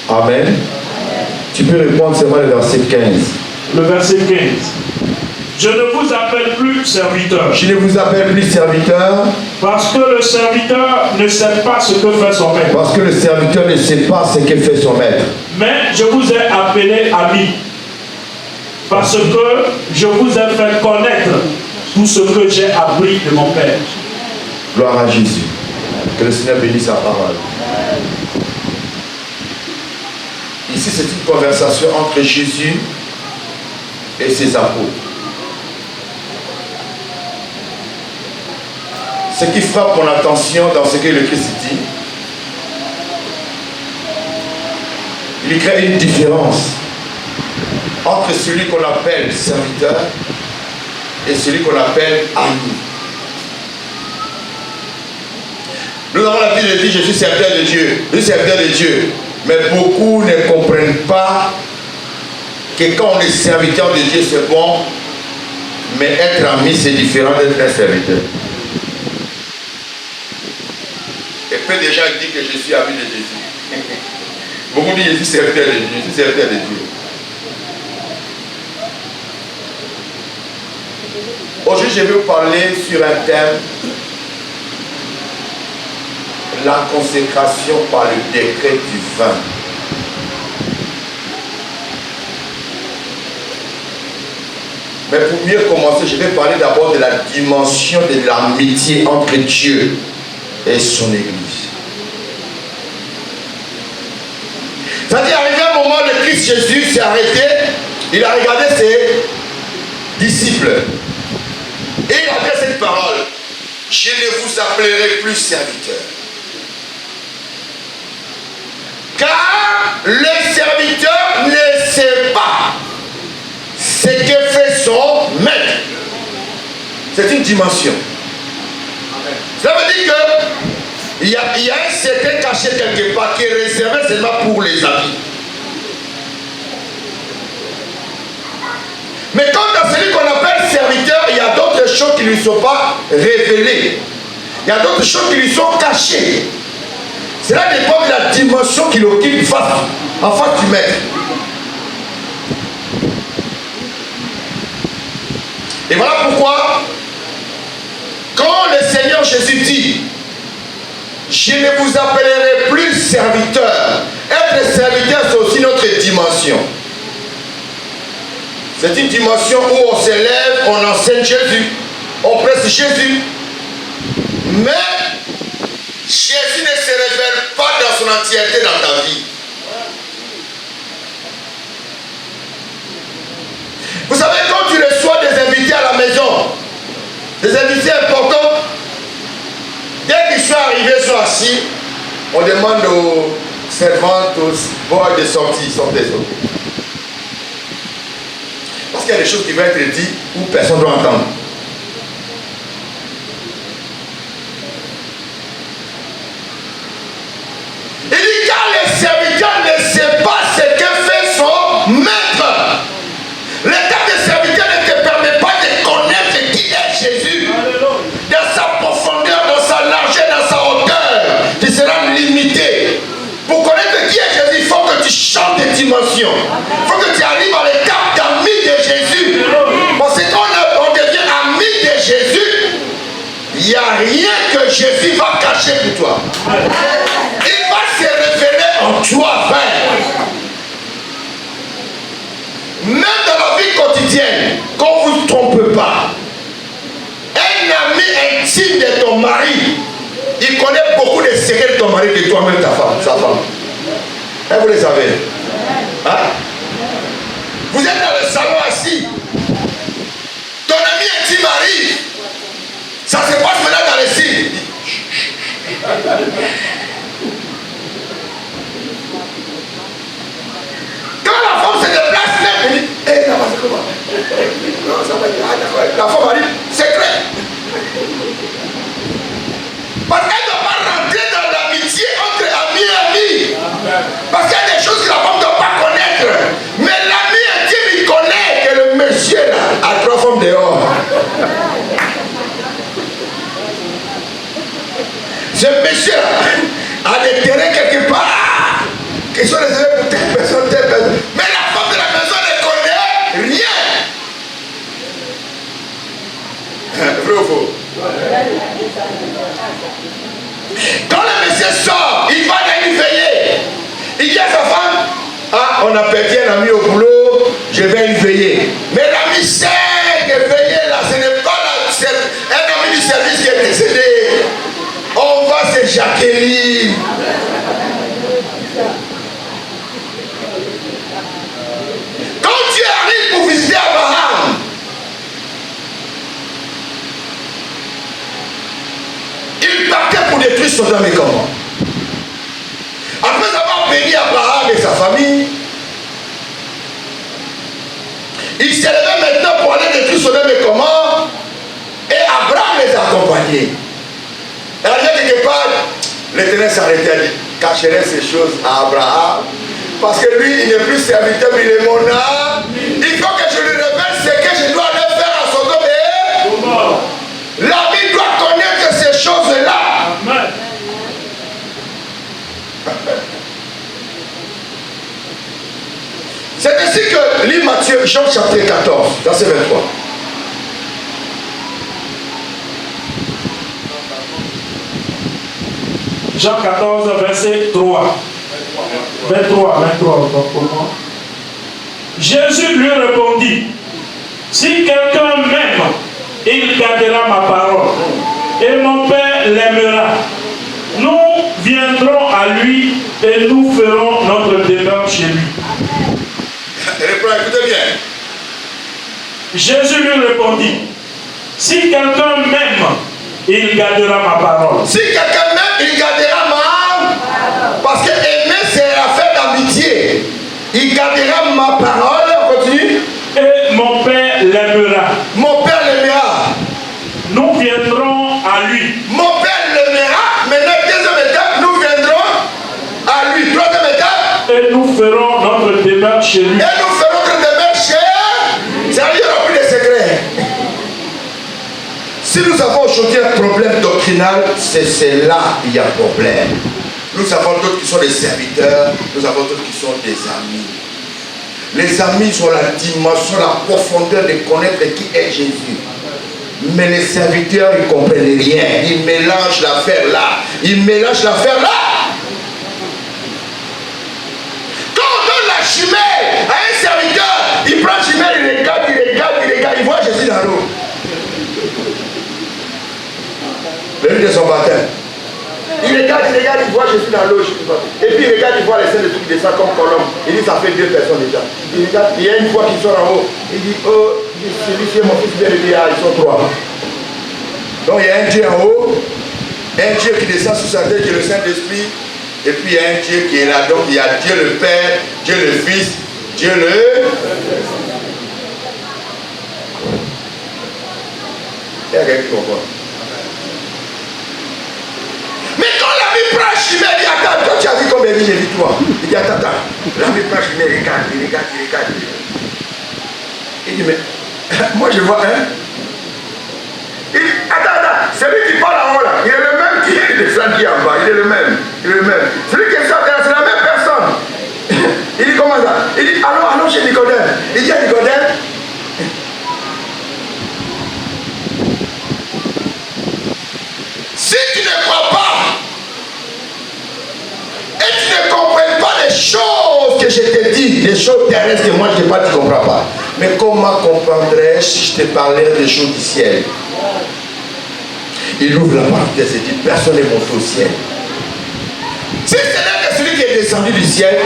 Amen. Tu peux répondre seulement le verset 15. Le verset 15. Je ne vous appelle plus serviteur. Je ne vous appelle plus serviteur. Parce que le serviteur ne sait pas ce que fait son maître. Parce que le serviteur ne sait pas ce que fait son maître. Mais je vous ai appelé ami. Parce que je vous ai fait connaître tout ce que j'ai appris de mon Père. Gloire à Jésus. Que le Seigneur bénisse sa parole. Ici, c'est une conversation entre Jésus et ses apôtres. Ce qui frappe mon attention dans ce que le Christ dit, il crée une différence entre celui qu'on appelle serviteur et celui qu'on appelle ami. Nous avons l'habitude de dire je suis serviteur de Dieu, je suis serviteur de Dieu. Mais beaucoup ne comprennent pas que quand on est serviteur de Dieu, c'est bon, mais être ami, c'est différent d'être un serviteur. Et peu de gens disent que je suis ami de Jésus. Beaucoup disent je suis serviteur de Dieu, je suis serviteur de Dieu. Aujourd'hui, je vais vous parler sur un thème, la consécration par le décret du vin. Mais pour mieux commencer, je vais parler d'abord de la dimension de l'amitié entre Dieu et son Église. C'est-à-dire, arrivé un moment, le Christ Jésus s'est arrêté, il a regardé ses disciples. Et il a dit cette parole: je ne vous appellerai plus serviteurs. Car le serviteur ne sait pas ce que fait son maître. C'est une dimension. Ça veut dire qu'il y a un secret caché quelque part qui est réservé seulement pour les amis. Mais comme dans celui qu'on appelle serviteur, il y a d'autres choses qui ne lui sont pas révélées. Il y a d'autres choses qui lui sont cachées. Cela dépend de la dimension qu'il occupe en face du maître. Et voilà pourquoi, quand le Seigneur Jésus dit: je ne vous appellerai plus serviteur. Être serviteur, c'est aussi notre dimension. C'est une dimension où on s'élève, on enseigne Jésus, on presse Jésus. Mais Jésus ne se révèle pas dans son entièreté dans ta vie. Vous savez, quand tu reçois des invités à la maison, des invités importants, dès qu'ils sont arrivés, ils sont assis, on demande aux servantes, aux boys de sortie, sortez. Parce qu'il y a des choses qui vont être dites où personne ne doit entendre. Il dit: car le serviteur ne sait pas ce que fait son maître. L'état de serviteur ne te permet pas de connaître qui est Jésus. Dans sa profondeur, dans sa largeur, dans sa hauteur, tu seras limité. Pour connaître qui est Jésus, il faut que tu changes de dimension. Il faut que tu arrives à l'état d'ami de Jésus. Parce que quand on devient ami de Jésus, il n'y a rien que Jésus va cacher pour toi. Il va se révéler en toi, frère. Même dans la vie quotidienne, qu'on ne vous trompe pas, un ami intime de ton mari, il connaît beaucoup de secrets de ton mari que toi-même, ta femme, sa femme. Et vous les savez. Hein? Vous êtes dans le salon assis. Ton ami intime arrive. Ça se passe maintenant dans les signes. Quand la femme se déplace, elle dit: hé, là-bas, c'est comment? Non, ça va dire, la femme arrive, secret. Parce qu'elle ne doit pas rentrer dans l'amitié entre amis et amis. Parce qu'il y a des choses que la femme ne doit pas connaître. Mais l'ami intime, il connaît que le monsieur là a 3 femmes dehors. Ce monsieur là a des terrains quelque part qui sont réservés a perdu un ami au boulot, je vais y veiller. Mais l'ami sait que veiller là, ce n'est pas un ami du service qui est décédé. On va se Jacqueline. Quand tu arrives pour visiter Abraham, il partait pour détruire Sodome et Gomorrhe. Après avoir béni Abraham et sa famille, il s'est levé maintenant pour aller détruire Sodome et Gomorrhe, et Abraham les a accompagnés. Et là, quelque part, l'Éternel s'arrêtait à dire, cacherait ces choses à Abraham, parce que lui, il n'est plus serviteur, mais il est mon âme. Il faut que je lui révèle ce que je dois aller faire à Sodome et Gomorrhe. L'ami doit connaître ces choses-là. Amen. C'est ainsi que lit Matthieu, Jean chapitre 14, verset 23. Jean 14, verset 3. 23 pour moi. Jésus lui répondit, si quelqu'un m'aime, il gardera ma parole, et mon Père l'aimera. Nous viendrons à lui et nous ferons notre demeure chez lui. Écoutez bien. Jésus lui répondit, si quelqu'un m'aime, il gardera ma parole. Si quelqu'un m'aime, il gardera ma... Parce que aimer, c'est l'affaire d'amitié. Il gardera ma parole. On continue. Et mon Père l'aimera. Mon Père l'aimera. Nous viendrons à lui. Mon Père l'aimera. Maintenant, deuxième étape, nous viendrons à lui. Troisième étape. Et nous ferons notre demeure chez lui. Et nous ferons notre demeure chez... Ça veut dire qu'il n'y a plus de secret. Si nous avons aujourd'hui un problème doctrinal, c'est là qu'il y a un problème. Nous avons d'autres qui sont des serviteurs, nous avons d'autres qui sont des amis. Les amis sont la dimension, la profondeur de connaître qui est Jésus. Mais les serviteurs, ils ne comprennent rien. Ils mélangent l'affaire là. Ils mélangent l'affaire là. Quand on donne la chimère à un serviteur, il prend la chimère, il regarde, il voit Jésus dans l'eau. Le lieu de son baptême. Il regarde, il voit Jésus dans l'eau. Et puis il regarde, il voit les scènes de trucs qui descendent comme colombe. Il dit, ça fait 2 personnes déjà. Il regarde, il y a une fois qu'ils sont en haut. Il dit, oh, celui-ci est mon fils bien-aimé, ils sont 3. Donc il y a un Dieu en haut, un Dieu qui descend sous sa tête, qui est le Saint-Esprit. Et puis il y a un Dieu qui est là. Donc il y a Dieu le Père, Dieu le Fils, Dieu le... Il y a quelqu'un qui comprend. Mais quand l'ami prend la chimère, il dit, attends, toi tu as vu combien de j'ai vu toi. Il dit, attends. L'ami prend la chimère, il regarde. Il dit, mais moi je vois un. Il dit, attends, celui qui parle en haut là, il est le même qui est descendu en bas, il est le même. Celui qui est sorti là, c'est la même personne. Il dit, comment ça? Il dit, allons chez Nicodème. Il dit à Nicodème, si tu ne crois pas et tu ne comprends pas les choses que je te dis, les choses terrestres que moi je ne sais pas, tu ne comprends pas. Mais comment comprendrais-je si je te parlais des choses du ciel? Il ouvre la parenthèse et dit, personne n'est monté au ciel. Si ce n'est que celui qui est descendu du ciel,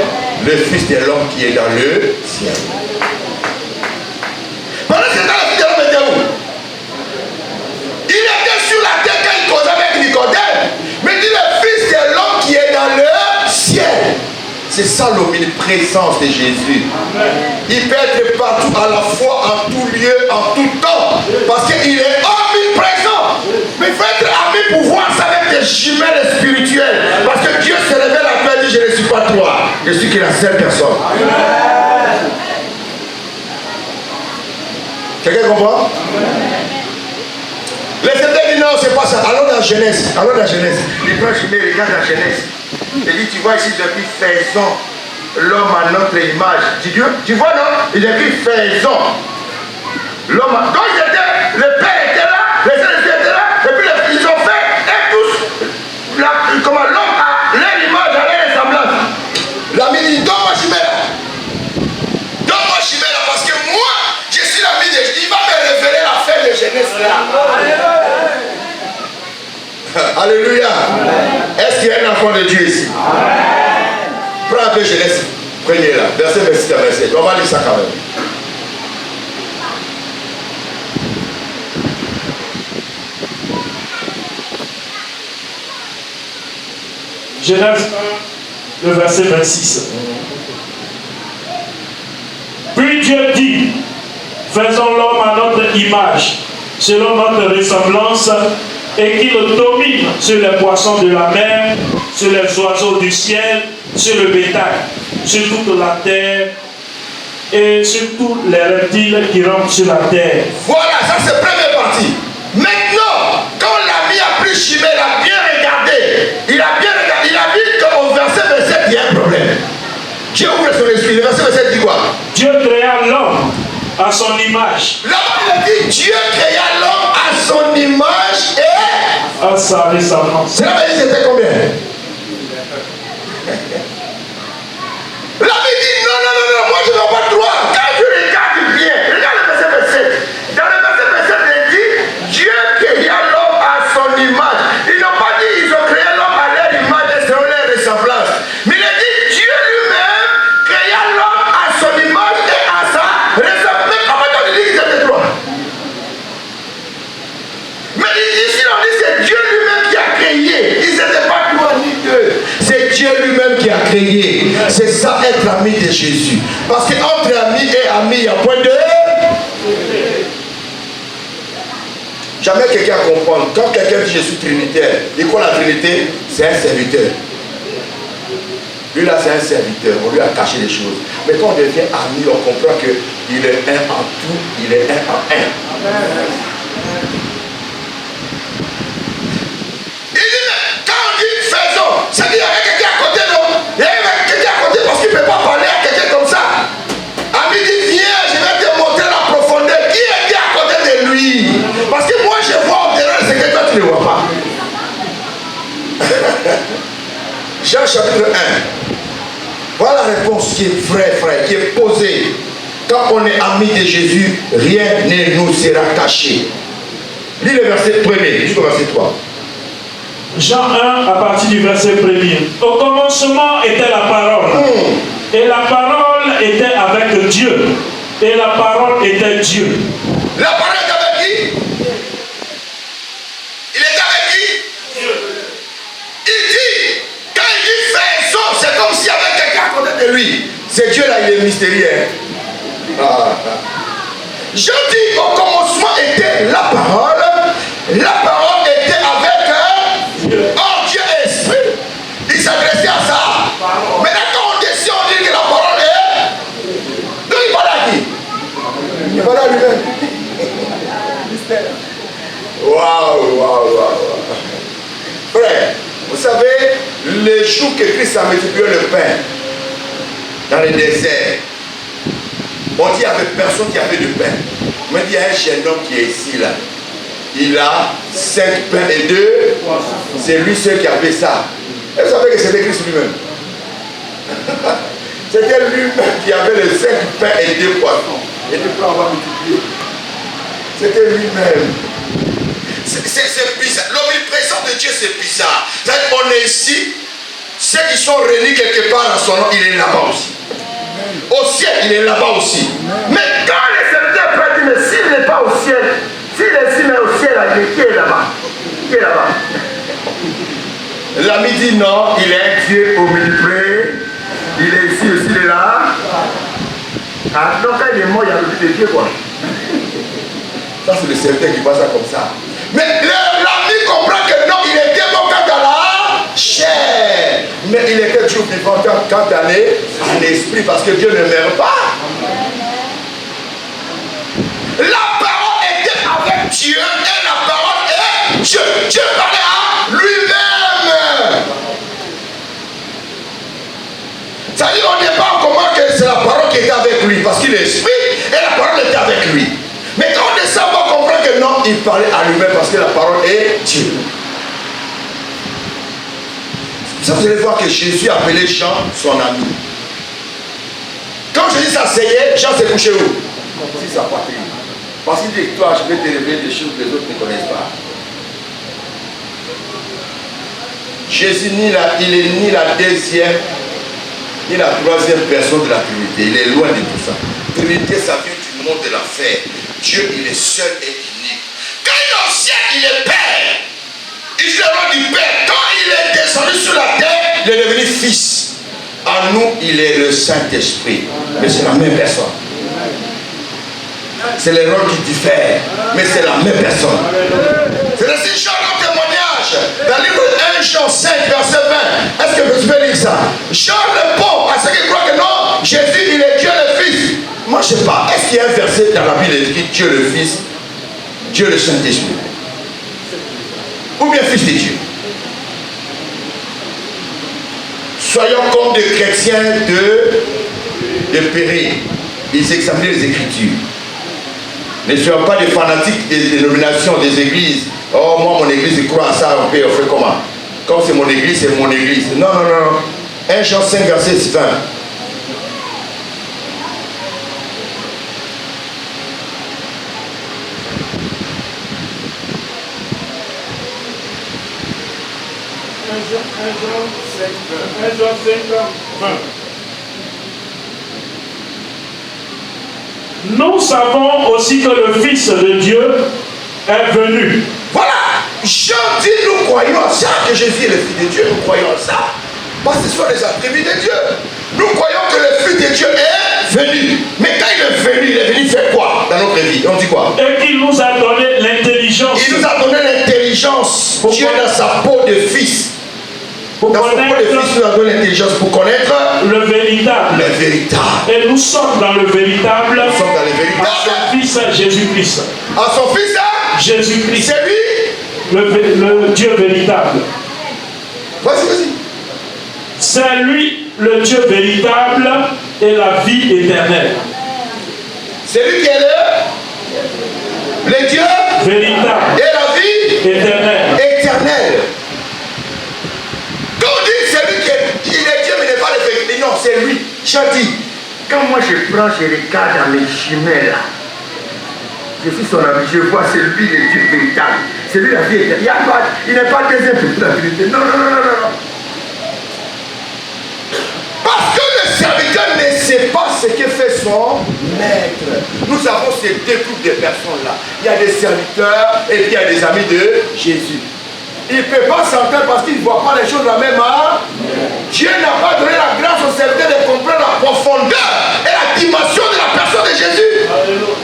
le Fils de l'homme qui est dans le ciel. Pendant ce temps, le Fils de l'homme était où? Il était sur la terre quand il causait avec Nicodème. Mais il dit le Fils de l'homme qui est dans le ciel. C'est ça l'omniprésence de Jésus. Amen. Il peut être partout, à la fois, en tout lieu, en tout temps. Parce qu'il est omniprésent. Mais il faut être ami pour voir ça avec des jumelles spirituelles. Parce que Dieu se révèle à toi et dit, je ne suis pas toi. Je suis que la seule personne. Amen. Quelqu'un comprend? Amen. Les États dit non, c'est pas ça. Allons dans Genèse. Les frères Chimé regardent la Genèse. Il dit, tu vois ici, depuis faisons l'homme à notre image. Dieu, tu vois non? Il dit faisons l'homme à... Donc le Père était là, les Saints étaient là, et puis ils ont fait, et tous, comment l'homme à leur image, à leur ressemblance. La dit, donc moi Chimé là. Alléluia. Est-ce qu'il y a un enfant de Dieu ici? Prends un peu Genèse. Prenez là. Verset 26 à 27. On va lire ça quand même. Genèse 1, le verset 26. Puis Dieu dit, faisons l'homme à notre image, selon notre ressemblance, et qu'il domine sur les poissons de la mer, sur les oiseaux du ciel, sur le bétail, sur toute la terre, et sur tous les reptiles qui rampent sur la terre. Voilà, ça c'est la première partie. Maintenant, quand l'ami a pris Chimée, il a bien regardé. Il a vu qu'au verset 27, il y a un problème. Dieu ouvre son esprit. Le verset 27 dit quoi? Dieu créa l'homme à son image. Là-bas, il a dit Dieu créa l'homme à son image et à sa ressemblance. C'est là que c'était combien? L'ami dit non, moi je n'ai pas droit. Quand je regarde bien, regarde le verset 27. Dans le verset 27, il dit Dieu créa l'homme à son image. Ils n'ont pas dit ils ont créé l'homme à leur image et selon leur ressemblance. Mais il a dit Dieu lui-même créa l'homme à son image et à sa ressemblance. Mais comment tu dis qu'ils étaient trois? Mais ici on dit c'est Dieu lui-même qui a créé. Ils n'étaient pas trois ni deux. C'est Dieu lui-même qui a créé. C'est ça être ami de Jésus. Parce que entre ami et ami, il y a point de... Jamais quelqu'un comprend. Quand quelqu'un dit je suis trinitaire, et quoi la Trinité? C'est un serviteur. Lui là c'est un serviteur. On lui a caché les choses. Mais quand on devient ami, on comprend qu'il est un en tout, il est un en un. Il dit, mais quand on dit faisons, ça dit qu'il y avait quelqu'un à côté, non? Il y avait quelqu'un à côté parce qu'il ne peut pas parler à quelqu'un comme ça. Ami dit, viens, je vais te montrer la profondeur. Qui est à côté de lui? Parce que moi, je vois au-delà ce que toi, tu ne vois pas. Jean chapitre 1. Voilà la réponse qui est vraie, frère, qui est posée. Quand on est ami de Jésus, rien ne nous sera caché. Lis le verset 1er jusqu'au verset 3. Jean 1 à partir du verset 1er. Au commencement était la parole. Et la parole était avec Dieu. Et la parole était Dieu. La parole est avec qui? Il est avec qui? Dieu. Il dit, quand il dit faisons, c'est comme s'il y avait quelqu'un à côté de lui. C'est Dieu là, il est mystérieux. Je dis, au commencement était la parole. La parole était avec Dieu. Oh, Dieu est esprit. Il s'adressait à ça. Maintenant, quand on décide, on dit que la parole est. Donc, il parle à qui? Il parle à lui-même. Waouh. Frère, vous savez, le jour que Christ a multiplié le pain dans le désert, on dit qu'il n'y avait personne qui avait de pain. Mais il y a un jeune homme qui est ici là. Il a 5 pains et 2. C'est lui seul qui avait ça. Et vous savez que c'était Christ lui-même. C'était lui-même qui avait les 5 pains et 2 poissons. Et tu peux avoir multiplié. C'était lui-même. C'est bizarre. L'omniprésence de Dieu, c'est bizarre. On est ici. Ceux qui sont réunis quelque part dans son nom, il est là-bas aussi. Au ciel, il est là-bas aussi. Mais quand les serviteurs prêtent, mais s'il n'est pas au ciel, s'il est ici, mais au ciel, qui est là-bas? Qui est là-bas? L'ami dit non, il est un Dieu omniprésent. Il est ici aussi, il est là. Ah, donc quand il est mort, il y a le but de Dieu, quoi. Ça, c'est le serviteur qui voit ça comme ça. Mais l'ami comprend que non, il était mort quand dans la chair. Mais il était toujours vivant quand dans l'esprit, parce que Dieu ne meurt pas. La parole était avec Dieu et la parole est Dieu. Dieu parlait à lui-même. C'est-à-dire qu'on n'est pas en commun que c'est la parole qui était avec lui, parce qu'il est esprit et la parole était avec lui. Mais quand on descend, on va comprendre que non, il parlait à lui-même parce que la parole est Dieu. Ça, vous allez voir que Jésus appelait Jean son ami. Quand Jésus s'asseyait, Jean s'est couché où? Si sa patrie. Parce qu'il dit, toi, je vais te révéler des choses que les autres ne connaissent pas. Jésus, il est ni la deuxième, ni la troisième personne de la Trinité. Il est loin de tout ça. Trinité, ça vient du monde de l'affaire. Dieu, il est seul et unique. Quand il est au ciel, il est Père. Il est le roi du Père. Quand il est descendu sur la terre, il est devenu Fils. En nous, il est le Saint-Esprit. Mais c'est la même personne. C'est les rôles qui diffèrent, mais c'est la même personne. C'est ainsi Jean dans témoignage. Dans le livre 1 Jean 5, verset 20. Est-ce que vous pouvez lire ça? Jean répond à ceux qui croient que non, Jésus, il est Dieu le Fils. Moi, je ne sais pas. Est-ce qu'il y a un verset dans la Bible écrit Dieu le Fils, Dieu le Saint-Esprit? Ou bien Fils de Dieu? Soyons comme des chrétiens de périr. Ils examinent les Écritures. Ne soyons pas des fanatiques des dénominations, des églises. Oh, moi, mon église, je crois à ça, on fait comment? Comme c'est mon église, c'est mon église. Non, non, non. 1 Jean 5, verset 20. Nous savons aussi que le Fils de Dieu est venu. Voilà, Jean dit, nous croyons à ça, que Jésus est le Fils de Dieu, nous croyons à ça. Parce que ce sont les attributs de Dieu. Nous croyons que le Fils de Dieu est venu. Mais quand il est venu faire quoi dans notre vie? On dit quoi? Et qu'il nous a donné l'intelligence. Il nous a donné l'intelligence. Dieu dans sa peau de Fils. Dans son peau de Fils, nous a donné l'intelligence pour connaître le véritable. Le véritable. Et nous sommes dans le véritable. Nous sommes dans le véritable. À son Fils Jésus-Christ. À son Fils Jésus-Christ. C'est lui. Le Dieu véritable. Vas-y, vas-y. C'est lui le Dieu véritable et la vie éternelle. C'est lui qui est le Dieu véritable et la vie éternelle. Quand on dit c'est lui qui est Dieu mais n'est pas le vérité, non, c'est lui. Chanty. Quand moi je prends, je regarde dans mes chemins là, je suis son ami, je vois c'est lui le Dieu véritable, c'est lui la vie éternelle. Il n'est pas deuxième pour la vérité. Non, non, non, non, non. Parce que le serviteur ne sait pas ce que fait son maître. Nous avons ces deux groupes de personnes-là. Il y a des serviteurs et puis il y a des amis de Jésus. Il ne peut pas s'entendre parce qu'il ne voit pas les choses de la même manière. Dieu n'a pas donné la grâce au serviteur de comprendre la profondeur et la dimension de la personne de Jésus. Alléluia.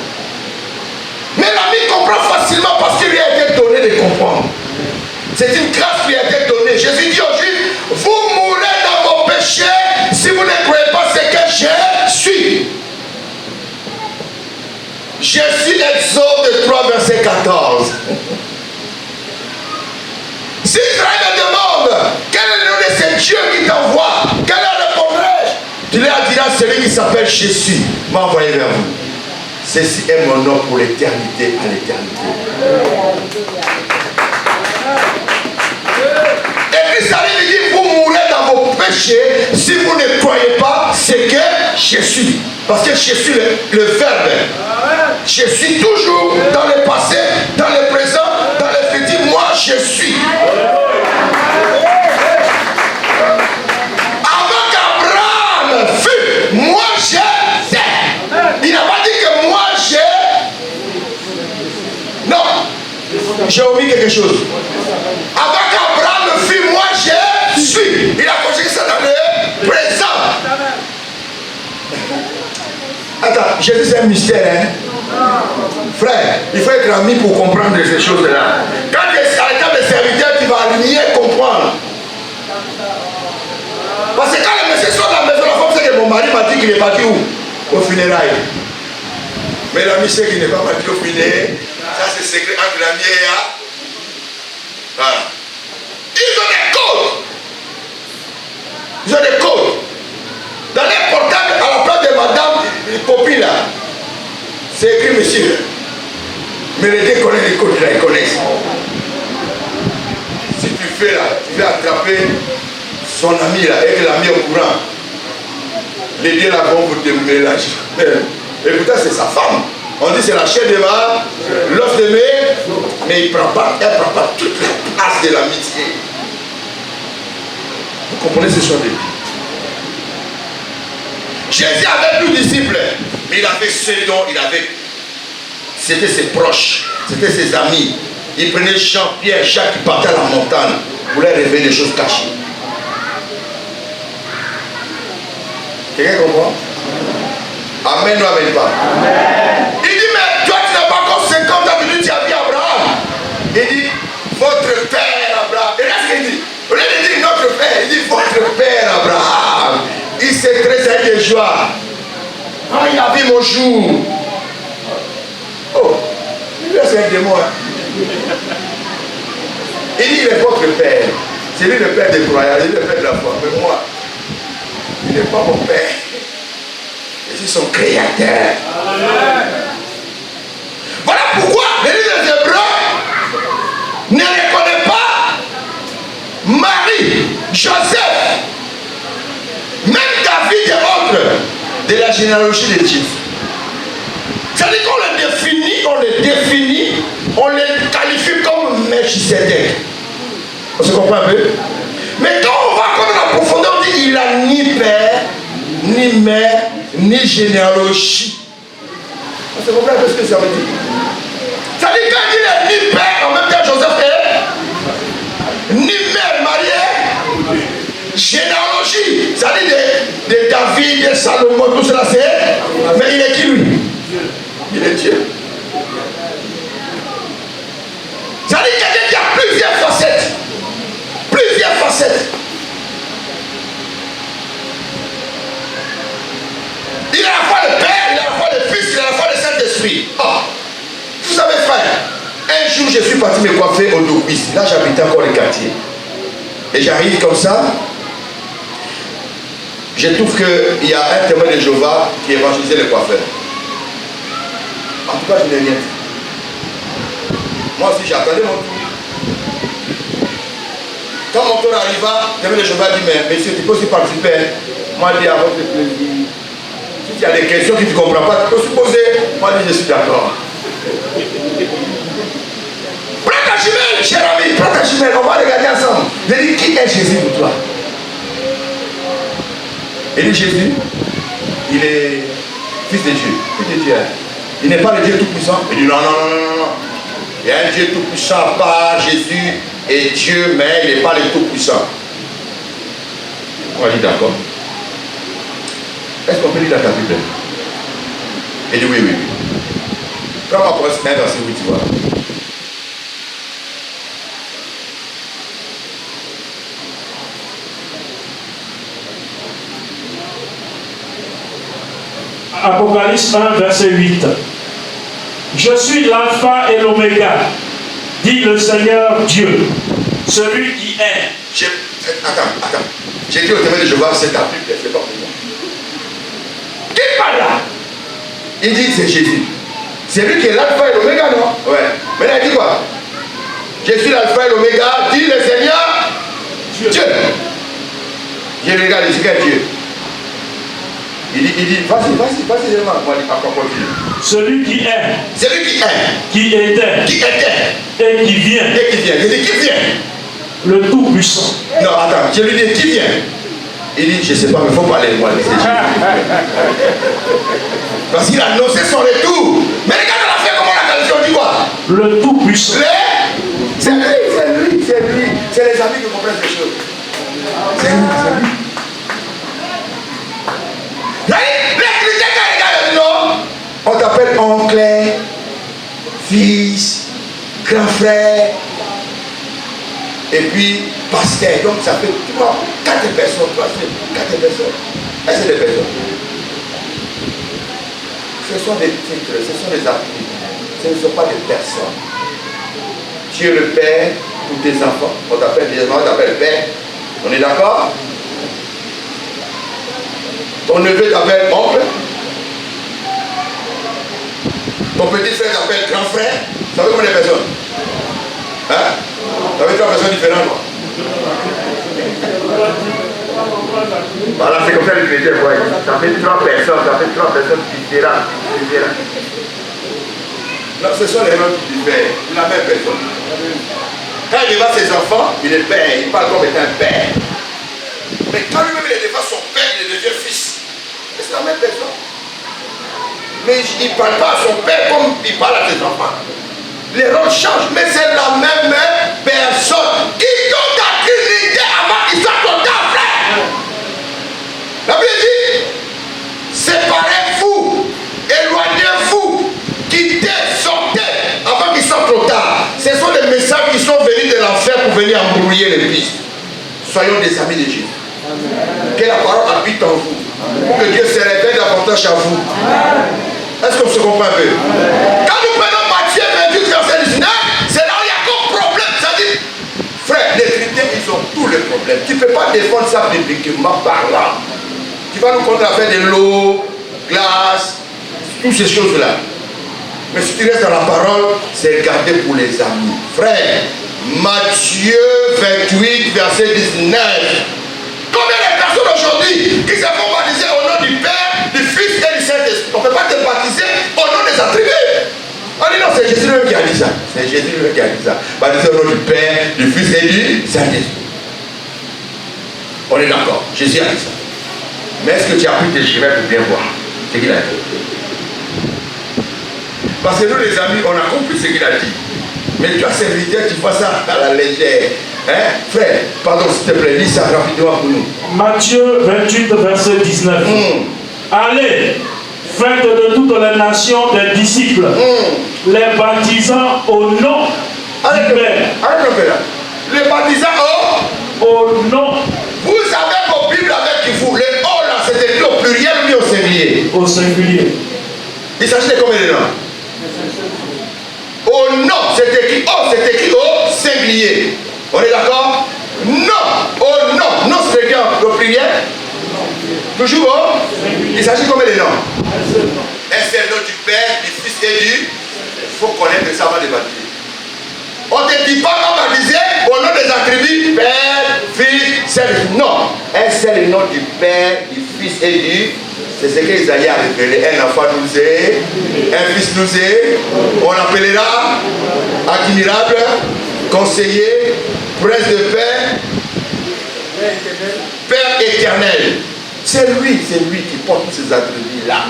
Mais l'ami comprend facilement parce qu'il lui a été donné de comprendre. C'est une grâce qui lui a été donnée. Jésus dit aux Juifs, vous mourrez dans vos péchés si vous ne croyez pas ce que je suis. Jésus, Exode 3, verset 14. Si Israël me demande quel est le nom de ce Dieu qui t'envoie, quel leur répondrai-je? Tu leur diras celui qui s'appelle Jésus m'a envoyé vers vous. Ceci est mon nom pour l'éternité à l'éternité. Et Christ arrive et dit, vous mourrez dans vos péchés si vous ne croyez pas ce que je suis. Parce que je suis le verbe. Je suis toujours dans le passé, dans le présent, dans le futur. Moi, je suis. Avant qu'Abraham fût, moi j'étais. Il n'a pas dit que moi j'ai. Non. J'ai omis quelque chose. Avant qu'Abraham fût, moi je suis. Il a conjugué ça dans le présent. Attends, Jésus c'est un mystère, hein? Frère, il faut être ami pour comprendre ces choses-là. Quand tu es à l'état de serviteur, tu vas aligner et comprendre. Parce que quand le monsieur sort de la maison, la femme sait que mon mari m'a dit qu'il est parti où? Au funérailles. Mais l'ami sait qu'il n'est pas parti au funérailles. Ça c'est secret entre l'ami et là. Voilà. Ils ont des codes. Ils ont des codes. Dans les portables, à la place de madame, copine là, c'est écrit monsieur. Mais les deux connaissent les codes là, ils connaissent. Si tu fais là, tu vas attraper son ami là, et que l'ami est au courant. Les deux là vont vous déménager. Et pourtant c'est sa femme. On dit c'est la chair de ma, l'os de mes, mais elle ne prend pas toute la place de l'amitié. comprenez ce soir de vie. Jésus avait plus de disciples, mais il avait ceux dont il avait. C'était ses proches, c'était ses amis. Il prenait Jean, Pierre, Jacques qui partaient à la montagne pour leur révéler des choses cachées. Quelqu'un comprend? Amen ou amen pas? Amen. Il dit, mais toi tu n'as pas encore 50 ans, venu, tu as vu Abraham. Il dit, votre père Abraham. Et là ce qu'il dit, au lieu de dire notre père, il dit votre père Abraham. Il s'est tressaillé de joie. Quand il a vu mon jour. Oh, lui c'est un démon. Hein. Il dit, il est votre père. C'est lui le père des croyants, c'est lui le père de la foi. Mais moi, il n'est pas mon père. Je suis son créateur. Voilà pourquoi les livres des Hébreux ne reconnaît pas Marie, Joseph, même David et autres de la généalogie de Jésus. C'est-à-dire qu'on les définit, on les qualifie comme Melchisedec. On se comprend un peu? Mais quand on va comme dans la profondeur, on dit il n'a ni père, ni mère, ni généalogie. On se comprend un peu ce que ça veut dire? Ça dit quand il est ni père, en même temps Joseph est, ni mère mariée, généalogie. Ça dit de David, de Salomon, tout cela c'est. Mais il est qui lui? Il est Dieu. Ça dit quelqu'un qui a plusieurs facettes. Plusieurs facettes. Il a à la fois le Père, il a à la fois le Fils, il a à la fois le Saint-Esprit. Oh, vous savez frère, un jour je suis parti me coiffer au Douquis. Là j'habitais encore le quartier. Et j'arrive comme ça. Je trouve qu'il y a un témoin de Jéhovah qui évangélisait les coiffeurs. En tout cas, je n'ai rien dit. Moi aussi, j'attendais mon tour. Quand mon tour arriva, le témoin de Jéhovah dit, mais monsieur, tu peux aussi participer. Moi, je dis à votre plaisir. Si tu as des questions que tu ne comprends pas, tu peux se poser. Moi, je dis, je suis d'accord. Prends ta jumelle, cher ami, prends ta jumelle, on va regarder ensemble. Je dis, qui est Jésus pour toi? Il dit Jésus, il est fils de Dieu. Fils de Dieu. Il n'est pas le Dieu tout-puissant. Il dit non, non, non, non, non. Il y a un Dieu tout-puissant par Jésus et Dieu, mais il n'est pas le tout-puissant. On dit d'accord. Est-ce qu'on peut lire dans ta Bible? Il dit oui, oui, oui. Quand on commence à verset où tu vois. Apocalypse 1, verset 8. Je suis l'alpha et l'oméga, dit le Seigneur Dieu, celui qui est. Attends. J'ai dit au témoin de Jéhovah, c'est ta Bible, c'est pas pour moi. Qui parle là? Il dit c'est Jésus. C'est lui qui est l'alpha et l'oméga, non? Ouais. Mais là, il dit quoi? Je suis l'alpha et l'oméga, dit le Seigneur Dieu. Je regarde, il dit quel Dieu? Il dit, vas-y, moi je dis, après continue. Celui qui est. Celui qui est. Qui était. Qui était. Et qui vient. Et qui vient. Je dis, qui vient? Le Tout-Puissant. Non, attends, je lui dis, qui vient? Il dit, je ne sais pas, mais il faut parler de moi. Parce qu'il a annoncé son retour. Mais regarde la fin, comment la traduction dit quoi? Le Tout-Puissant. C'est lui. C'est les amis qui comprennent ces choses. C'est lui. Les chrétiens, non? On t'appelle oncle, fils, grand frère, et puis pasteur. Donc ça fait 4 personnes. 4 personnes. Est-ce que c'est des personnes? Ce sont des titres, ce sont des attributs. Ce ne sont pas des personnes. Tu es le père pour tes enfants. On t'appelle père. On est d'accord? Ton neveu t'appelle oncle. Ton petit frère t'appelle grand frère. Ça fait combien de personnes? Hein? Ça fait 3 personnes différentes. Voilà, c'est comme ça que je disais, ça fait 3 personnes différentes. Non, ce sont les mêmes qui diffèrent. La même personne. Quand il va ses enfants, il est père. Il parle comme étant un père. Mais quand lui-même il devient son père, il devient fils. C'est la même personne. Mais il ne parle pas à son père comme il parle à ses enfants. Les rôles changent, mais c'est la même personne. Ils ont la Trinité avant qu'ils soient totaux, frère. La Bible dit, séparez-vous, éloignez-vous, quittez, sortez, avant qu'ils soient trop tard. Ce sont les messages qui sont venus de l'enfer pour venir embrouiller les pistes. Soyons des amis de Jésus. Que la parole habite en vous. Pour que Dieu se révèle davantage à vous. Est-ce qu'on se comprend un peu? Quand nous prenons Matthieu 28, verset 19, c'est là où il y a comme problème. Ça dit, frère, les chrétiens, ils ont tous les problèmes. Tu ne peux pas défendre ça bibliquement parlant. Tu vas nous compter l'affaire de l'eau, glace, toutes ces choses-là. Mais si tu restes dans la parole, c'est gardé pour les amis. Frère, Matthieu 28, verset 19. Combien de personnes aujourd'hui qui se font baptiser au nom du Père, du Fils et du Saint-Esprit? On ne peut pas te baptiser au nom des attributs. On dit non, c'est Jésus lui-même qui a dit ça. C'est Jésus lui-même qui a dit ça. Baptiser au nom du Père, du Fils et du Saint-Esprit. On est d'accord. Jésus a dit ça. Mais est-ce que tu as pris tes chemins pour bien voir ce qu'il a dit? Parce que nous les amis, on a compris ce qu'il a dit. Mais toi, serviteur, tu fais ça à la légère. Hein? Frère, pardon, s'il te plaît, lis ça rapidement pour nous. Matthieu 28, verset 19. Allez, faites de toutes les nations des disciples, les baptisant au nom du Père. Arrête un peu là. Les baptisants au nom. Vous avez vos Bibles avec vous. Les O là, c'est écrit au pluriel ou au singulier? Au singulier. Il s'agit de combien de noms? Au nom, c'est écrit O, c'est écrit au singulier. On est d'accord? Non, au nom. Non, c'est écrit au pluriel. Toujours au? Il s'agit de combien de noms? Un seul nom du Père, du Fils et du. Il faut connaître ça avant de baptiser. On ne te dit pas non baptisé au nom des attributs Père, Fils, Saint-Esprit. Non, un seul nom du Père, du Fils et du. C'est ce qu'Isaïe a révélé. Un enfant nous est, un fils nous est. On l'appellera admirable, conseiller, prince de paix, Père éternel. C'est lui qui porte tous ces attributs-là.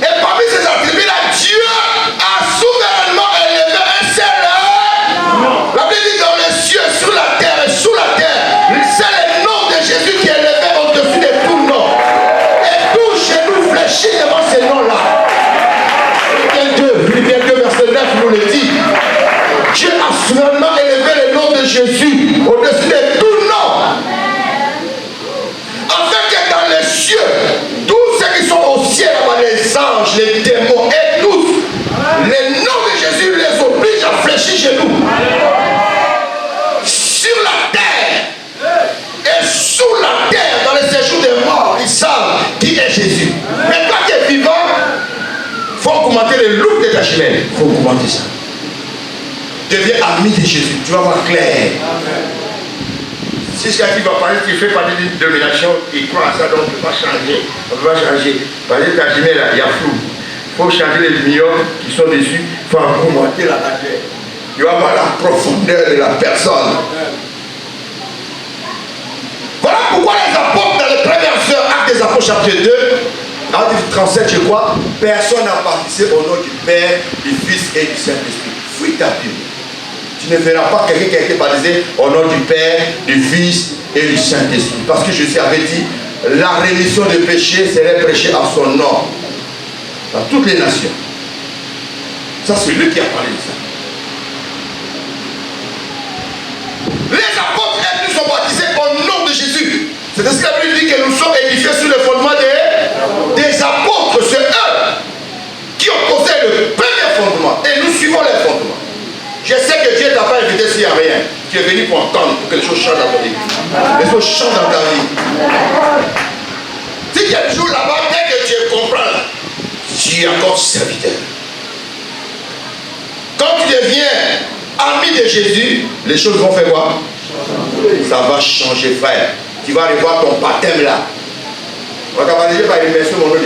Et parmi ces attributs-là, Dieu a souverainement élevé un seul. La Bible dit dans les cieux, sur la terre et sous la terre, c'est le nom de Jésus qui est élevé au-dessus de tout nom. Et tout chez nous fléchit devant ces noms-là. Philippiens 2, verset 9 nous le dit. Dieu a souverainement élevé le nom de Jésus au-dessus de tout nom. Afin que dans les cieux, tous ceux qui sont au ciel, les anges, les démons et tous, le nom de Jésus les oblige à fléchir chez nous. Sur la terre et sous la terre, dans les séjours des morts, ils savent qui est Jésus. Mais toi qui es vivant, il faut augmenter le look de ta chemin. Il faut augmenter ça. Deviens ami de Jésus, tu vas voir clair. Si quelqu'un va parler, tu fais partie d'une domination, il croit à ça, donc on ne peut pas changer. On ne peut pas changer. Parce que ta chemin là, il y a flou. Il faut changer les lumières qui sont dessus, il faut augmenter la matière. Tu vas voir la profondeur de la personne. Voilà pourquoi les apôtres, dans les premières heures, Actes des Apôtres, chapitre 2, Acte 37, je crois, personne n'a participé au nom du Père, du Fils et du Saint-Esprit. Fouille ta Bible. Tu ne verras pas quelqu'un qui a été baptisé au nom du Père, du Fils et du Saint-Esprit. Parce que Jésus avait dit, la rémission des péchés serait prêchée à son nom. Dans toutes les nations. Ça, c'est lui qui a parlé de ça. Les apôtres elles sont baptisés au nom de Jésus. C'est ce que la Bible dit que nous sommes édifiés sur le fondement des apôtres. C'est eux qui ont posé le premier fondement. Et nous suivons les fondements. Je sais que Dieu ne t'a pas invité s'il n'y a rien. Tu es venu pour entendre, pour que les choses changent dans ta vie. Les choses changent dans ta vie. Si quel jour là-bas, dès que tu comprends là, tu es encore serviteur. Quand tu deviens ami de Jésus, les choses vont faire quoi? Ça va changer, frère. Tu vas revoir ton baptême là. On va baptiser par l'immersion mon nom.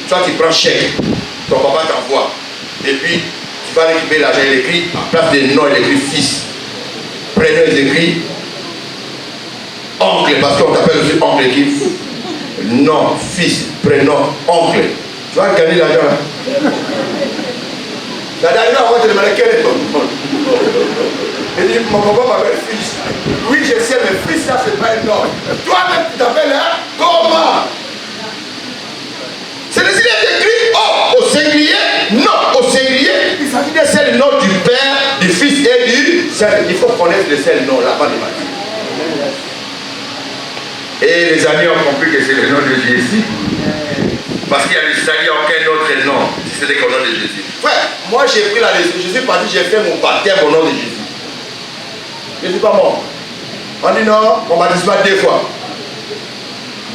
Toi tu prends chèque, ton papa t'envoie. Et puis tu vas récupérer l'argent, il écrit, en place des noms, il écrit fils. Prénom, il écrit oncle, parce qu'on t'appelle aussi oncle qui? Non, fils, prénom, oncle. Tu vas gagner l'argent là. La dernière fois, je demandais quel est ton nom. Il dit, mon papa m'appelle fils. Oui, je sais, mais fils, ça, c'est pas un nom. Toi-même, tu t'appelles hein? Comment? C'est décidé d'écrire oh, au singulier, non au singulier. Il s'agit de seul nom du Père, du Fils et du Saint. Il faut connaître le seul nom, la bande de Et les amis ont compris que c'est le nom de Jésus. Parce qu'il y a le salut, aucun autre nom, si ce n'est qu'au nom de Jésus. Frère, moi j'ai pris la décision, je suis parti, j'ai fait mon baptême au nom de Jésus. Je ne suis pas mort. On dit non, on baptise pas 2 fois.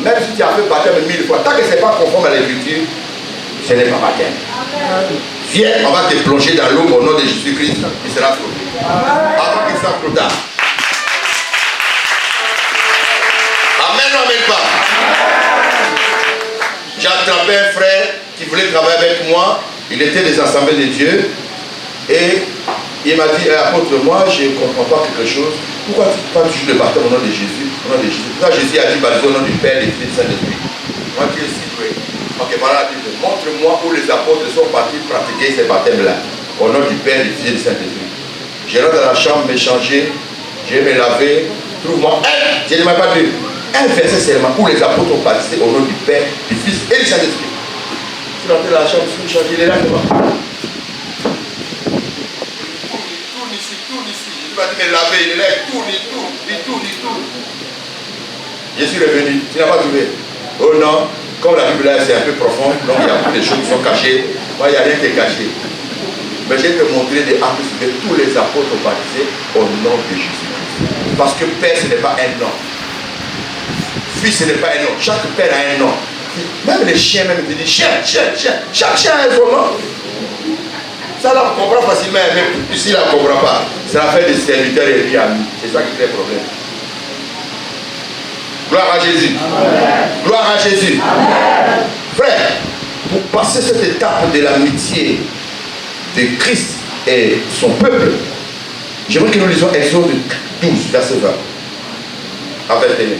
Même si tu as fait baptême 1000 fois, tant que ce n'est pas conforme à l'écriture, ce n'est pas baptême. Viens, on va te plonger dans l'eau au nom de Jésus-Christ, il sera sauvé. Avant qu'il soit trop tard. Amen ou amen pas? J'ai attrapé un frère qui voulait travailler avec moi. Il était des assemblées de Dieu. Et il m'a dit, apôtre, moi je ne comprends pas quelque chose. Pourquoi tu parles toujours de baptême au nom de Jésus? Au nom de Jésus. Pourquoi Jésus a dit baptiser au nom du Père, du Fils et du Saint-Esprit? Moi qui suis doué. Ok, voilà, montre-moi où les apôtres sont partis pratiquer ces baptêmes-là. Au nom du Père, du Fils et du Saint-Esprit. Je rentre dans la chambre, me changer, je vais me laver. Trouve-moi un, je ne demande pas 2. Un verset seulement où les apôtres ont baptisé au nom du Père, du Fils et du Saint-Esprit. Tu rentres dans la chambre, tu me changes, il est là devant. Il va me laver, il est là, il tourne. Je suis revenu, tu n'as pas trouvé. Oh non, comme la Bible là c'est un peu profond, donc il y a beaucoup de choses qui sont cachées. Moi, il n'y a rien qui est caché. Mais je vais te montrer des actes que tous les apôtres ont baptisé au nom de Jésus-Christ. Parce que Père, ce n'est pas un nom. Fils, ce n'est pas un nom. Chaque père a un nom. Même les chiens, même, ils disent chien. Chaque chien a son nom. Ça, là, on comprend facilement, mais ici, là, on ne comprend pas. C'est l'affaire des serviteurs et des amis. C'est ça qui crée problème. Gloire à Jésus. Amen. Gloire à Jésus. Amen. Frère, pour passer cette étape de l'amitié de Christ et son peuple, j'aimerais que nous lisions Exode 12, verset 20 à 21.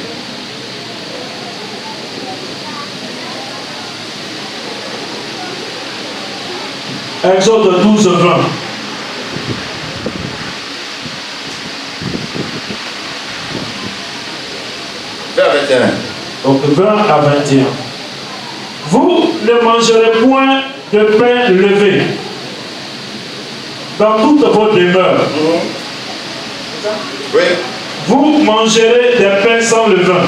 Exode 12, 20. Vers 21. Donc 20 à 21. Vous ne mangerez point de pain levé dans toutes vos demeures. Oui. Vous mangerez des pains sans levain.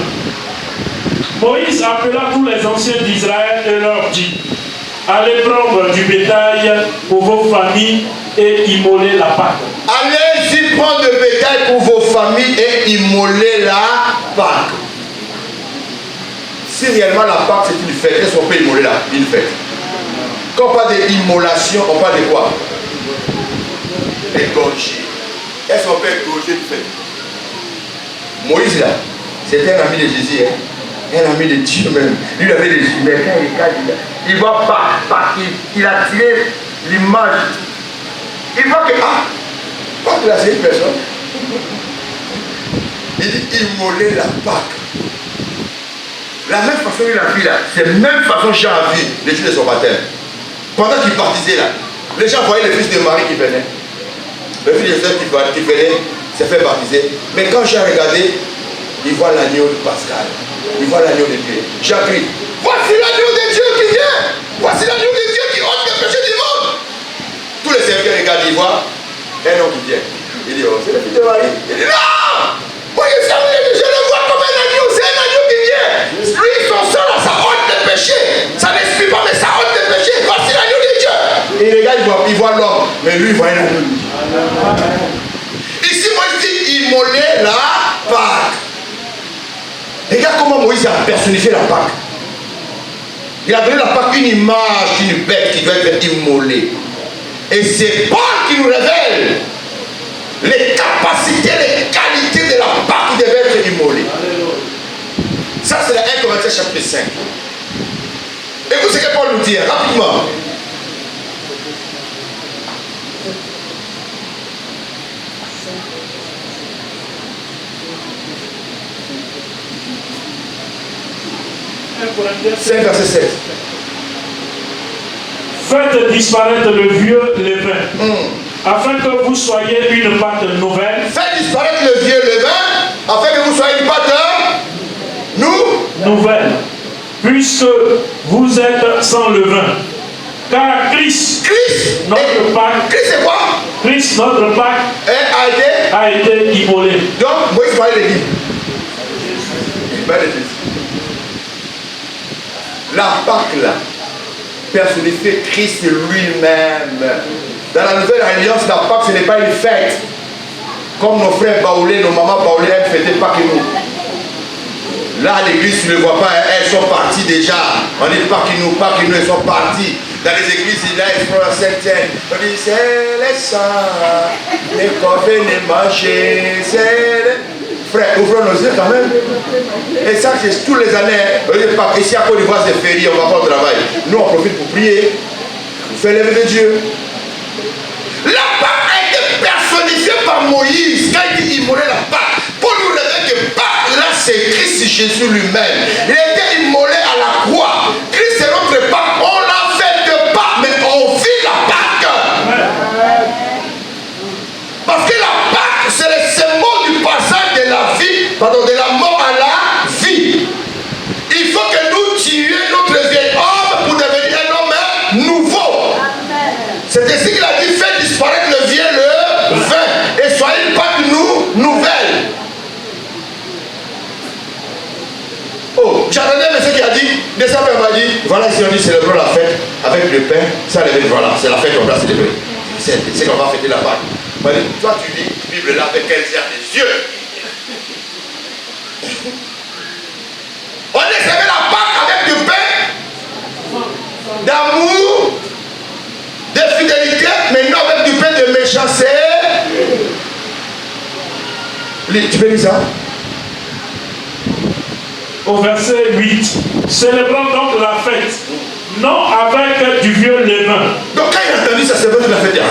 Moïse appela tous les anciens d'Israël et leur dit: allez prendre du bétail pour vos familles et immoler la Pâque. Allez-y prendre le bétail pour vos familles et immoler la Pâque. Si réellement la Pâque c'est une fête, est-ce qu'on peut immoler une fête? Quand on parle d'immolation, on parle de quoi? Égorger. Est-ce qu'on peut égorger une fête? Moïse là, c'était un ami de Jésus, hein? Un ami de Dieu même. Lui il avait des jumelles. Quand il regarde, il voit pas, il a tiré l'image. Il voit que, pas que là c'est une personne. Il dit immoler la Pâque. La même façon qu'il a vu là, c'est la même façon que Jean a vu le jour de son baptême. Pendant qu'il baptisait là, les gens voyaient le fils de Marie qui venait. Le fils de Joseph qui venait s'est fait baptiser. Mais quand Jean regardait, il voit l'agneau de Pascal. Il voit l'agneau de Dieu. Jean crie: voici l'agneau de Dieu qui vient. Voici l'agneau de Dieu qui ôte le péché du monde. Tous les serviteurs regardent, ils voient un homme qui vient. Il dit: oh, c'est le fils de Marie. Il dit: non, moi je le vois comme un agneau. C'est un agneau qui vient. Lui, son sang là, ça ôte le péché. Ça n'explique pas, mais ça ôte le péché. Voici l'agneau de Dieu. Et il regarde, il voit l'homme. Mais lui, il voit un agneau de Dieu. Ici, moi je dis immoler la Pâque. Regarde comment Moïse a personnifié la Pâque. Il a donné la Pâque une image d'une bête qui doit être immolée. Et c'est Paul qui nous révèle les capacités, les qualités de la Pâque qui devait être immolée. Ça c'est dans 1 Corinthiens chapitre 5. Écoutez ce que Paul nous dit rapidement. 5 verset 7. Faites disparaître le vieux levain, afin que vous soyez une pâte nouvelle. Faites disparaître le vieux levain, afin que vous soyez une pâte nouvelle, puisque vous êtes sans levain. Car Christ, notre Pâque, Christ c'est quoi? Christ, notre Pâque, a été immolé. Donc, Moïse parlait de qui? La Pâque là, personnifie Christ lui-même. Dans la nouvelle alliance, la Pâque ce n'est pas une fête. Comme nos frères baoulés, nos mamans baoulés, elles fêtaient Pâques et nous. Là, à l'église, tu ne le vois pas, elles sont parties déjà. On dit Pâques et nous, elles sont parties. Dans les églises, là, ils font la septième. On dit, c'est les saints, les coffres, les manchés, c'est les... Frère, ouvrons nos yeux quand même. Et ça, c'est tous les années. On dit Pâques, ici à Côte d'Ivoire, c'est férié, on va pas au travail. Nous, on profite pour prier, pour faire l'œuvre de Dieu. La Pâque a été personnifiée par Moïse quand il dit immoler la Pâque. Pour nous révéler que Pâque, là, c'est Christ Jésus lui-même. Il a été immolé à la croix. Christ est notre Pâque. On l'a fait de Pâque, mais on vit la Pâque. Parce que la Pâque, c'est le symbole du passage de la vie, pardon, de la mort à la vie. Il faut que nous tuions notre vieil homme pour devenir un homme nouveau. C'est ainsi qu'il a dit, faites disparaître le vieux levain et soyez une Pâque nouvelle. Oh, j'entendais un monsieur qui a dit, décembre m'a dit, voilà si on dit célébrons la fête avec le pain, ça révèle, voilà, c'est la fête qu'on doit célébrer. C'est qu'on va fêter la Pâque. M'a dit, toi tu lis la Bible là avec quel air des yeux. On est célébré la Pâque avec du pain, d'amour, de fidélité, mais non avec du pain de méchanceté. Tu peux lire ça? Au verset 8, célébrons donc la fête, non avec du vieux levain. Donc quand il a entendu ça, c'est vrai que la fête,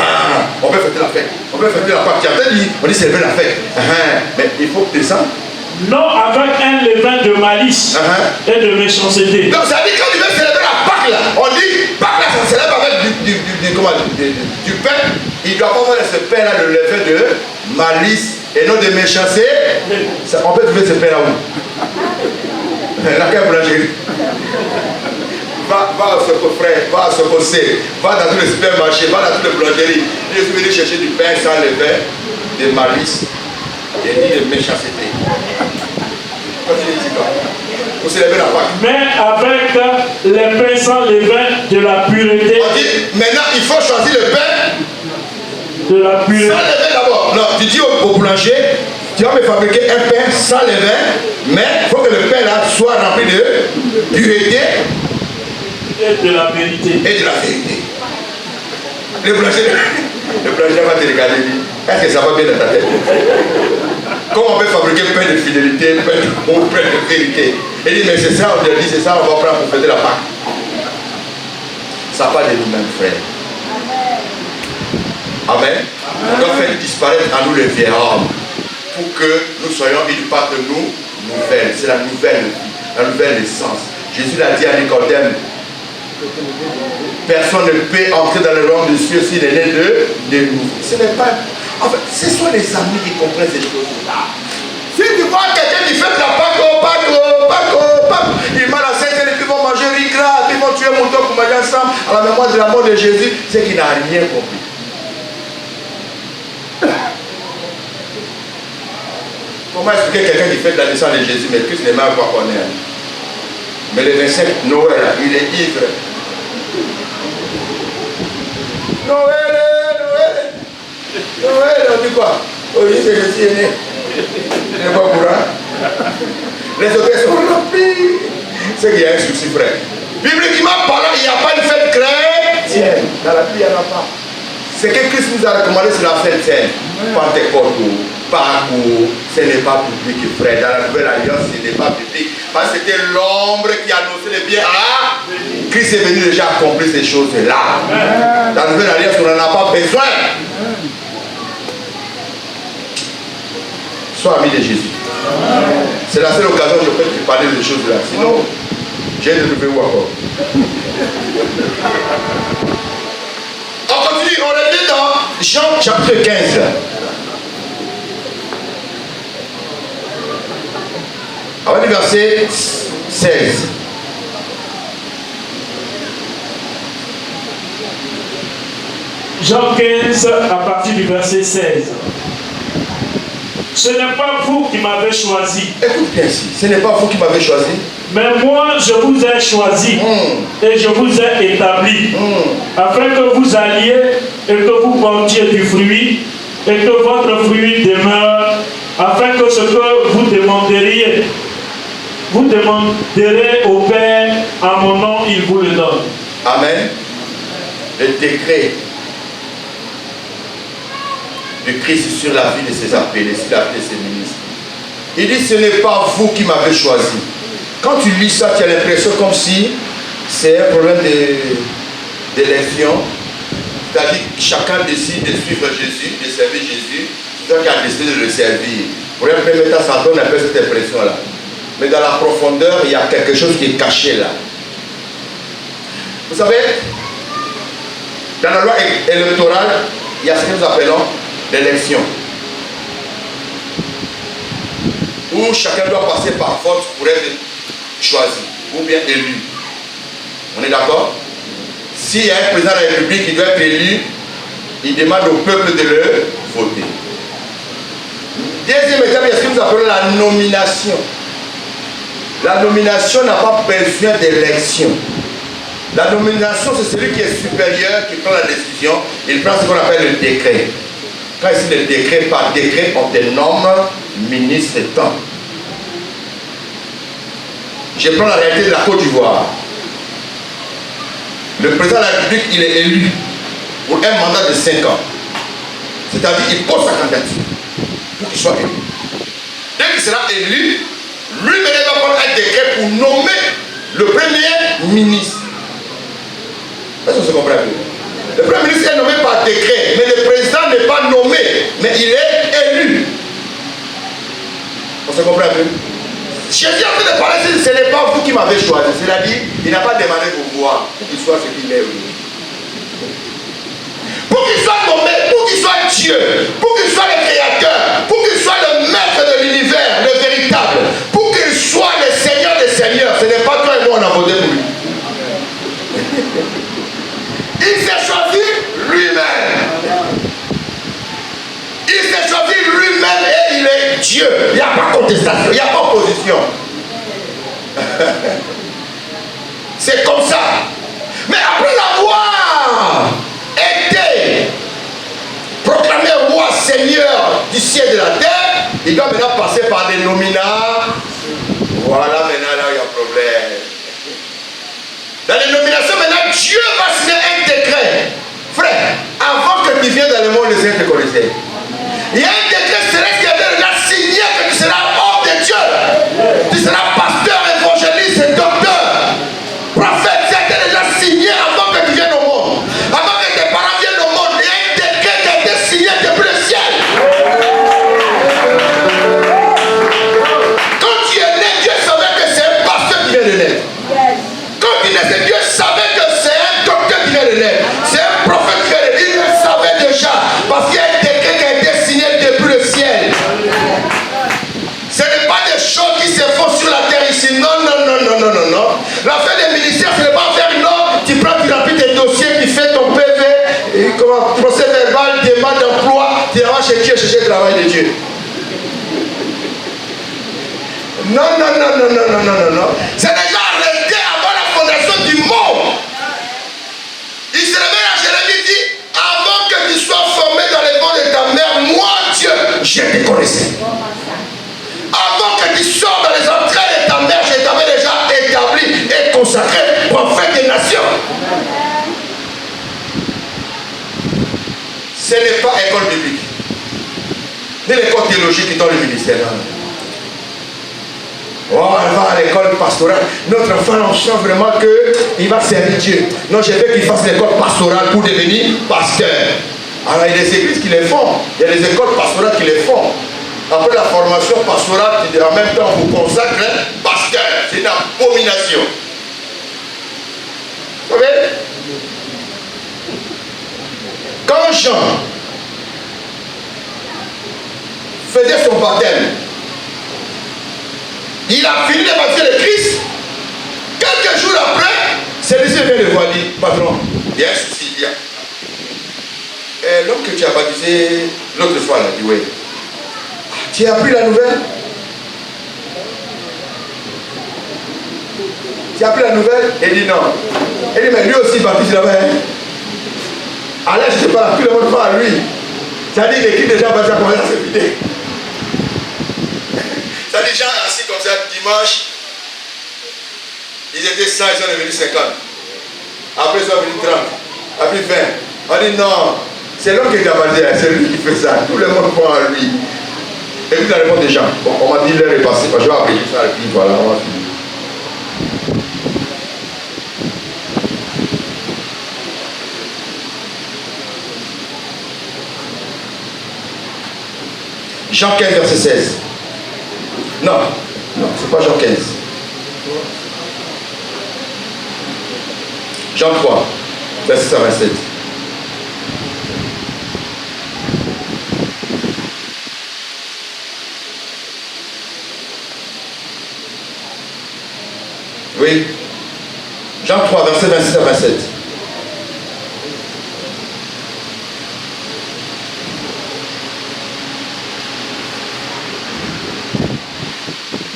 on peut fêter la fête, on peut fêter la Pâque. Tu as dit, on dit célébrer la fête. Mais il faut que tu descendes. Non avec un levain de malice et de méchanceté. Donc ça dit quand tu veux célébrer la Pâque là, on dit Pâque là, ça célèbre avec du pain. Il doit pas avoir ce pain là, le levain de malice et non de méchanceté. On peut trouver ce pain là où? Laquelle boulangerie? Va à ce frère, va à ce fossé, va dans tous les supermarchés, va dans toutes les boulangeries. Je suis venu chercher du pain sans levain, de malice et ni de méchanceté. Continue ici quoi? Pour célébrer la Pâque. Mais avec les pains sans levain de la pureté. On dit maintenant il faut choisir le pain de la pureté. Sans levain d'abord. Non, tu dis au boulanger, tu vas me fabriquer un pain sans levain, mais il faut que le pain là soit rempli de pureté et de la vérité. Et de la vérité. Le boulanger va te regarder et dire, est-ce que ça va bien dans ta tête? Comment on peut fabriquer un pain de fidélité, un pain de vérité? Il dit, mais c'est ça, on te dit, c'est ça, on va prendre pour fêter la Pâque. Ça part de nous-mêmes, frères. Amen. On doit faire disparaître en nous le vieil homme pour que nous soyons une Pâque nouvelle. C'est la nouvelle vie, la nouvelle naissance. Jésus l'a dit à Nicodème, personne ne peut entrer dans le royaume des cieux s'il est né de nous. Ce n'est pas... En fait, ce sont les amis qui comprennent ces choses-là. Si tu vois quelqu'un qui fait la Pâque, il m'a la scène, ils vont manger riz gras, ils vont tuer un mouton pour manger ensemble à la mémoire de la mort de Jésus, c'est qu'il n'a rien compris. Comment expliquer quelqu'un qui fait de la naissance de Jésus, mais Christ n'est même pas qu'on est. Mais le 25 Noël, il est ivre. Noël, on dit quoi? Aujourd'hui c'est Jésus est né. Il n'est pas au courant. Les hôtels sont remplis. C'est qu'il y a un souci, frère. Bibliquement parlant, il n'y a pas une fête chrétienne. Dans la Bible, il n'y en a pas. Ce que Christ nous a recommandé, c'est la fête sainte. Pentecôte, Pâques, ce n'est pas public, frère. Dans la nouvelle alliance, ce n'est pas public. Parce que c'était l'ombre qui annonçait le bien. Christ est venu déjà accomplir ces choses-là. Dans la nouvelle alliance, on n'en a pas besoin. Sois ami de Jésus. C'est la seule occasion où je peux te parler de ces choses-là. Sinon, J'ai trouvé où encore? On continue, on est dans Jean chapitre 15. On va du verset 16. Jean 15 à partir du verset 16. Ce n'est pas vous qui m'avez choisi. Écoute bien ici, ce n'est pas vous qui m'avez choisi. Mais moi, je vous ai choisi et je vous ai établi afin que vous alliez et que vous portiez du fruit et que votre fruit demeure, afin que ce que vous demanderez au Père en mon nom, il vous le donne. Amen. Le décret de Christ sur la vie de ses appelés, sur la vie de ses ministres. Il dit, ce n'est pas vous qui m'avez choisi. Quand tu lis ça, tu as l'impression comme si c'est un problème d'élection. C'est-à-dire que chacun décide de suivre Jésus, de servir Jésus. C'est toi qui as décidé de le servir. Pour un premier temps, ça donne un peu cette impression-là. Mais dans la profondeur, il y a quelque chose qui est caché là. Vous savez, dans la loi électorale, il y a ce que nous appelons l'élection. Où chacun doit passer par vote pour être choisi ou bien élu. On est d'accord? S'il y a un président de la République qui doit être élu, il demande au peuple de le voter. Deuxième étape, il y a ce que nous appelons la nomination. La nomination n'a pas besoin d'élection. La nomination, c'est celui qui est supérieur, qui prend la décision. Il prend ce qu'on appelle le décret. Quand ici le décret, par décret, on te nomme ministre temps. Je prends la réalité de la Côte d'Ivoire. Le président de la République, il est élu pour un mandat de 5 ans. C'est-à-dire qu'il pose sa candidature pour qu'il soit élu. Dès qu'il sera élu, lui-même va prendre un décret pour nommer le premier ministre. Est-ce que vous comprenez? Le premier ministre est nommé par décret, mais le président n'est pas nommé, mais il est élu. On se comprend un peu? Jésus a fait de parler, ce n'est pas vous qui m'avez choisi. C'est-à-dire, il n'a pas demandé vos voix pour qu'il soit ce qu'il est aujourd'hui. Pour qu'il soit nommé, pour qu'il soit Dieu, pour qu'il soit le créateur, pour qu'il soit le maître de l'univers, le véritable, pour qu'il soit le Seigneur des Seigneurs. Ce n'est pas toi et moi on a voté pour lui. Il s'est choisi lui-même. Il s'est choisi lui-même et il est Dieu. Il n'y a pas contestation, il n'y a pas opposition. C'est comme ça. Mais après avoir été proclamé roi Seigneur du ciel et de la terre, il doit maintenant passer par des nominats. Voilà, maintenant là il y a problème. Dans les nominations, maintenant Dieu va signer un décret. Frère, avant que tu viennes dans le monde, le Seigneur te connaissait. Il y a un décret céleste qui a déjà signé que tu seras homme de Dieu. Tu seras pasteur, évangéliste, docteur, prophète. Ça a été déjà signé avant que tu viennes au monde. Avant que tes parents viennent au monde. Il y a un décret qui a été signé depuis le ciel. Quand tu es né, Dieu savait que c'est un pasteur qui vient de naître. Quand tu naissais, Dieu savait que c'est un docteur qui vient de naître. C'est un prophète qui vient de naître. Il le savait déjà. Parce qu'il y a un décret qui a été signé depuis le ciel. Ce n'est pas des choses qui se font sur la terre ici. Non, non, non, non, non, non, non. L'affaire des ministères, ce n'est pas faire non. Tu prends, tu remplis tes dossiers, tu fais ton PV, et procès verbal, demande d'emploi, tu vas chez Dieu chercher le travail de Dieu. Non, non, non, non, non, non, non, non, non. C'est déjà arrêté avant la fondation du monde. Il se réveille à Jérémie, dit, avant que tu sois formé dans les ventres de ta mère, moi, Dieu, je te connaissais. Avant que tu sors dans les entrailles de ta mère, je t'avais déjà établi et consacré prophète des nations. Ce n'est pas école biblique, ni l'école théologique qui donne le ministère. Oh, elle va à l'école pastorale. Notre enfant, on sent vraiment qu'il va servir Dieu. Non, je veux qu'il fasse l'école pastorale pour devenir pasteur. Alors, il y a des églises qui les font. Il y a des écoles pastorales qui les font. Après la formation pastorale, en même temps, on vous consacre pasteur. C'est une abomination. Quand Jean faisait son baptême, il a fini de baptiser le Christ. Quelques jours après, celui-ci vient le voir, dit, patron, il y a un souci, il y a. Et l'homme que tu as baptisé l'autre soir, il a dit, oui. Tu as appris la nouvelle? Tu as appris la nouvelle? Il dit non. Il dit, mais lui aussi baptise là-bas. Allez, je te parle, tout le monde parle à lui. C'est-à-dire l'équipe déjà baptisée commence à se vider. C'est-à-dire les gens assis comme ça dimanche, ils étaient 100, ils sont devenus 50. Après, ils sont devenus 30. Après 20. On dit non, c'est l'homme qui est baptisé, c'est lui qui fait ça. Tout le monde croit en lui. Et puis la réponse des gens. Bon, on m'a dit l'heure est passée, je vais appeler ça et puis voilà, on va finir. Jean 15, verset 16. Non, c'est pas Jean 15. Jean 3, verset 27. Oui. Jean 3, verset 26 à 27.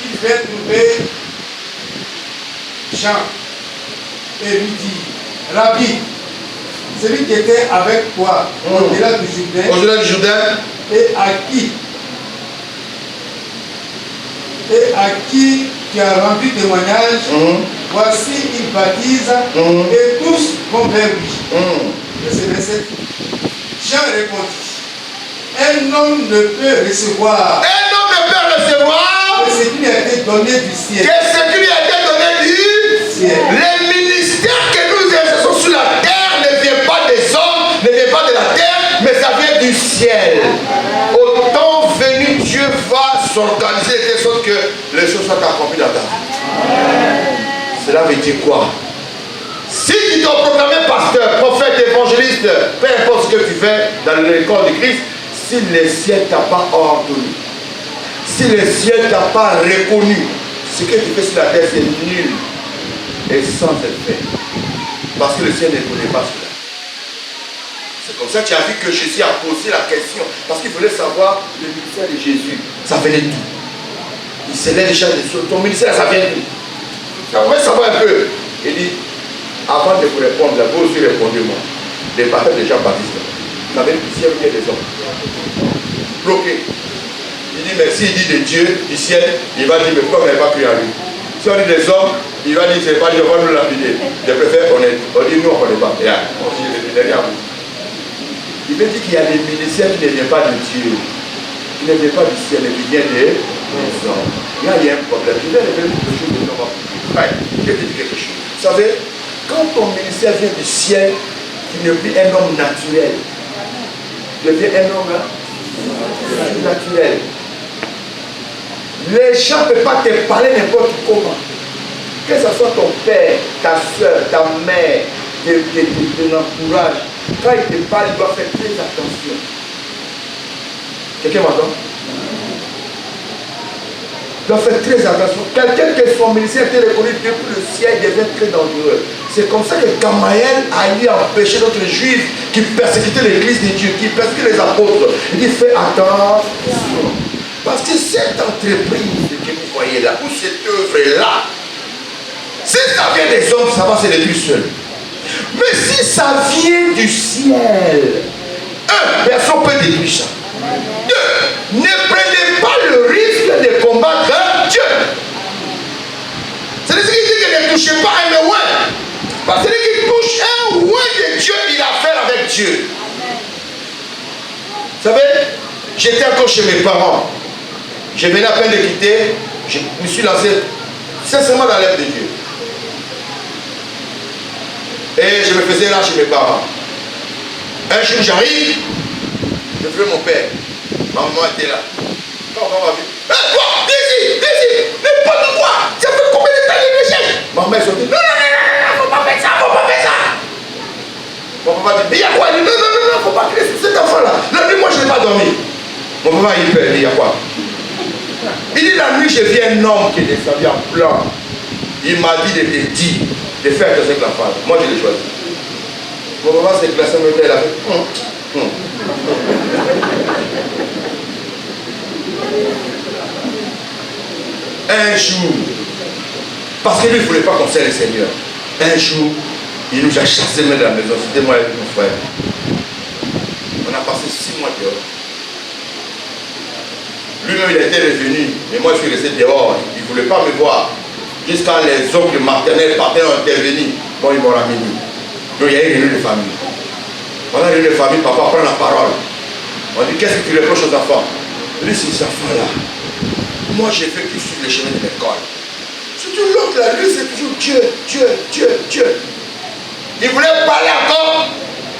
Il fait trouver Jean et lui dit, Rabbi, celui qui était avec toi au-delà du Jourdain, et à qui tu as rendu témoignage, voici il baptise et tous vont vers lui. Verset 27. Jean répondit, un homme ne peut recevoir que ce qui lui a été donné du ciel. Les ministères que nous exerçons sur la terre ne viennent pas des hommes, ne viennent pas de la terre, mais ça vient du ciel. Au temps venu, Dieu va s'organiser de telle sorte que les choses soient accomplies dans ta vie. Cela veut dire quoi? Si tu dois proclamer pasteur, prophète, évangéliste, peu importe ce que tu fais dans l'école de Christ, si le ciel t'a pas ordonné, si le ciel t'a pas reconnu, ce que tu fais sur la terre c'est nul et sans effet. Parce que le ciel ne connaît pas cela. C'est comme ça que tu as vu que Jésus a posé la question. Parce qu'il voulait savoir le ministère de Jésus. Ça venait d'où? Il s'élève déjà des choses. Ton ministère, ça vient d'où? Tu voulais savoir un peu. Il dit, avant de vous répondre, vous aussi répondez-moi. Les baptêmes de Jean-Baptiste. Vous savez, du ciel vient des hommes. Bloqué. Il dit merci, il dit de Dieu, du ciel. Il va dire, mais pourquoi vous n'avez pas cru en lui? Si on dit des hommes, il va dire, c'est pas Dieu, on va nous lapider. Je préfère honnête. On dit, nous, on ne connaît pas. Et on dit, derrière vous. Il veut dire qu'il y a des ministères qui ne viennent pas de Dieu, qui ne viennent pas du ciel, mais qui viennent des hommes. Là, il y a un problème. Je vais révéler quelque chose de normal. Je vais te dire quelque chose. Vous savez, quand ton ministère vient du ciel, tu n'es plus un homme naturel. Tu deviens un homme naturel. Les gens ne peuvent pas te parler n'importe comment. Que ce soit ton père, ta soeur, ta mère, ton entourage. Quand il te parle, il doit faire très attention. Quelqu'un m'entend? Il doit faire très attention. Quelqu'un que son ministère était reconnu depuis le ciel devient très dangereux. C'est comme ça que Gamaliel a eu empêché d'autres juifs qui persécutaient l'église de Dieu, qui persécutaient les apôtres. Il dit fais attention. Parce que cette entreprise que vous voyez là, ou cette œuvre-là, si ça vient des hommes, ça va se détruire seul. Mais si ça vient du ciel, personne ne peut détruire ça. Deux, ne prenez pas le risque de combattre Dieu. C'est ce qui dit que ne touchez pas un ouin. Parce que celui qui touche un ouin de Dieu, il a affaire avec Dieu. Vous savez, j'étais encore chez mes parents. Je venais à peine de quitter, je me suis lancé sincèrement dans l'œuvre de Dieu. Et je me faisais là chez mes parents. Un jour j'arrive, je fais mon père. Ma maman était là. Quand maman m'a vu, toi, viens ici, n'importe quoi. Ça fait combien de temps de l'échec? Ma maman est sortie, non, faut pas faire ça, faut pas faire ça. Mon papa dit, mais il y a quoi? Il dit, non, faut pas je n'ai pas dormi. Mon papa, il peut, il y a quoi? Il dit, la nuit, j'ai vu un homme qui est descendu en plan. Il m'a dit de te dire, de faire avec la femme. Moi, je l'ai choisi. Mon papa s'est classé en hôtel, il a fait. Un jour, parce que lui, il ne voulait pas qu'on sert le Seigneur. Un jour, il nous a chassés de la maison. C'était moi et mon frère. On a passé 6 mois dehors. Lui-même, il était revenu. Mais moi, je suis resté dehors. Il ne voulait pas me voir. Jusqu'à les oncles maternels partenaires ont intervenu. Bon, ils m'ont ramené. Donc, il y a une réunion de famille. Pendant la réunion de famille, papa prend la parole. On dit, qu'est-ce que tu reproches aux enfants? Il dit, ces enfants-là, moi, j'ai fait qu'ils suivent les chemins de l'école. Surtout l'autre, là, lui, c'est toujours Dieu, Dieu, Dieu, Dieu. Il voulait parler encore.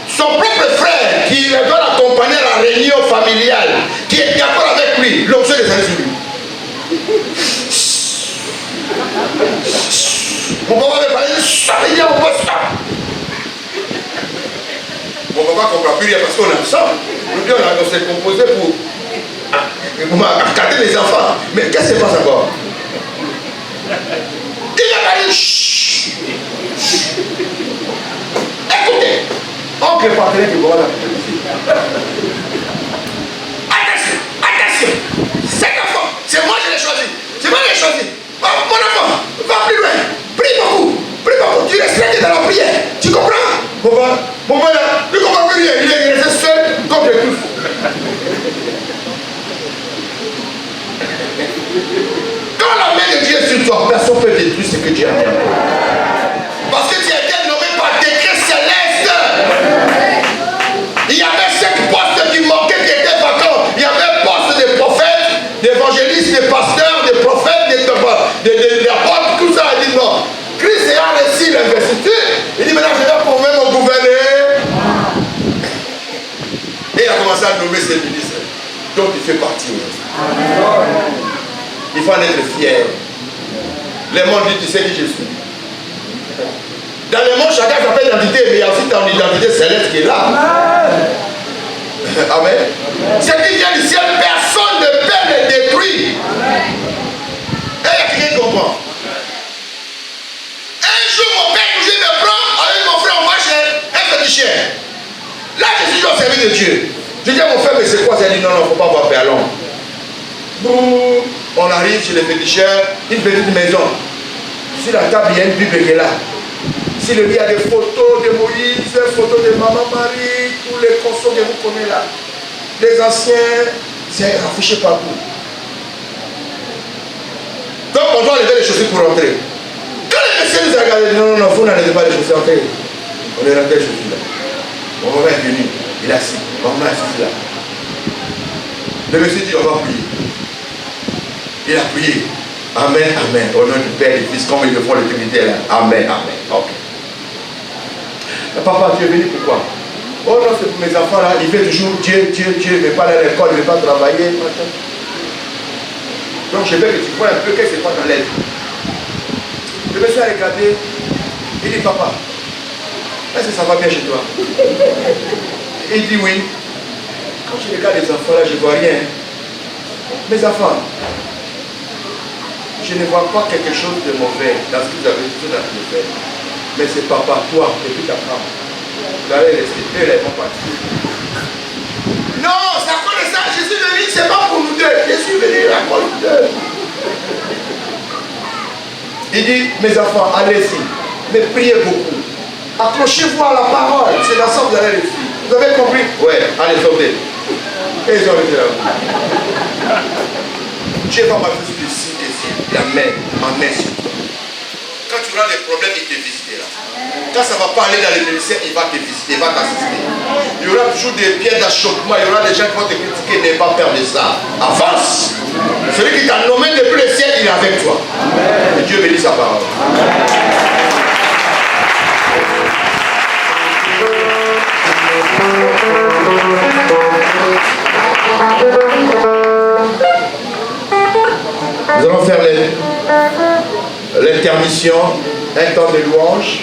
Son propre frère, qui doit l'accompagner à la réunion familiale, qui est d'accord avec lui, l'option des années sur lui. Mon papa veut parler, il dit à mon papa, stop. Mon papa ne comprend plus rien parce qu'on est ensemble. Nous on s'est composé pour accater les enfants. Mais qu'est-ce qui se passe encore? Il a parlé, chut. Écoutez, oncle partenaire qui voit la attention, attention, cet enfant, c'est moi qui l'ai choisi. C'est moi qui l'ai choisi. Mon enfant, va plus loin. Prie beaucoup. Prie beaucoup. Tu restes dans la prière. Tu comprends? Mon père, il ne comprend plus rien. Il est resté seul contre tous. Quand la main de Dieu est sur toi, personne ne peut détruire ce que Dieu a fait. Parce que tu as été nommé par décret céleste. Il y avait 5 postes qui manquaient, qui étaient vacants. Il y avait un poste de prophète, d'évangéliste, de pasteur, de prophète, d'apôtre, tout ça. Il dit non. Christ a reçu l'investiture. Il dit maintenant je vais pour même gouverner. Et il a commencé à nommer ses ministres. Donc il fait partie. Il faut en être fier. Le monde dit tu sais qui je suis. Dans le monde, chacun a sa identité, mais il y a aussi ton identité céleste qui est là. Amen. Ce qui vient du ciel, personne ne peut le détruire. Et il y a quelqu'un qui comprend. Un jour, mon père toujours me prend avec mon frère, on va chez un féticheur. Là, je suis au service de Dieu. Je dis à mon frère, mais c'est quoi? Il dit non, non, il ne faut pas avoir perlon. On arrive chez le féticheur, une petite maison. Sur la table, il y a une Bible qui est là. Si le lit a des photos de Moïse, des photos de Maman Marie, tous les consorts que vous connaissez là, les anciens, c'est affiché partout. Donc on doit lever les chaussures pour rentrer. Quand le monsieur nous a regardé, non, non, non, vous n'allez pas les chaussures entrer. On est rentré les chaussures là. Mon maman est venu, il est assis, maman est assis là. Le monsieur dit, on va prier. Il a prié. Amen, amen. Au nom du Père et du Fils, comme ils le font l'éternité là. Amen, amen. Ok. Papa, tu es venu pourquoi? Oh non, c'est pour mes enfants là. Il fait toujours Dieu, Dieu, Dieu. Il ne veut pas aller à l'école, il ne veut pas travailler. Donc je veux que tu vois un peu qu'est-ce qui se passe dans l'aide. Le monsieur a regardé. Il dit, papa, est-ce que ça va bien chez toi? Il dit oui. Quand je regarde les enfants là, je ne vois rien. Mes enfants, je ne vois pas quelque chose de mauvais dans ce que vous avez tout dans le faire. Mais c'est papa, toi, et puis ta femme. Vous allez rester, eux, ils vont partir. Non, c'est à cause de ça, je suis venu, c'est pas pour nous deux. Je suis venu à cause de deux. Il dit, mes enfants, allez-y, mais priez beaucoup. Accrochez-vous à la parole, c'est dans ça que vous allez réussir. Vous avez compris? Ouais, allez, sortez. Et ils ont été là. Dieu va m'appeler sur le signe des yeux, la main sur toi. Quand tu auras des problèmes, il te visitera. Quand ça ne va pas aller dans le ministère, il va te visiter, il va t'assister. Il y aura toujours des pierres d'achoppement, il y aura des gens qui vont te critiquer, n'aie pas peur de ça. Avance. Celui qui t'a nommé depuis le ciel, il est avec toi. Et Dieu bénit sa parole. Nous allons faire l'intermission, un temps de louange.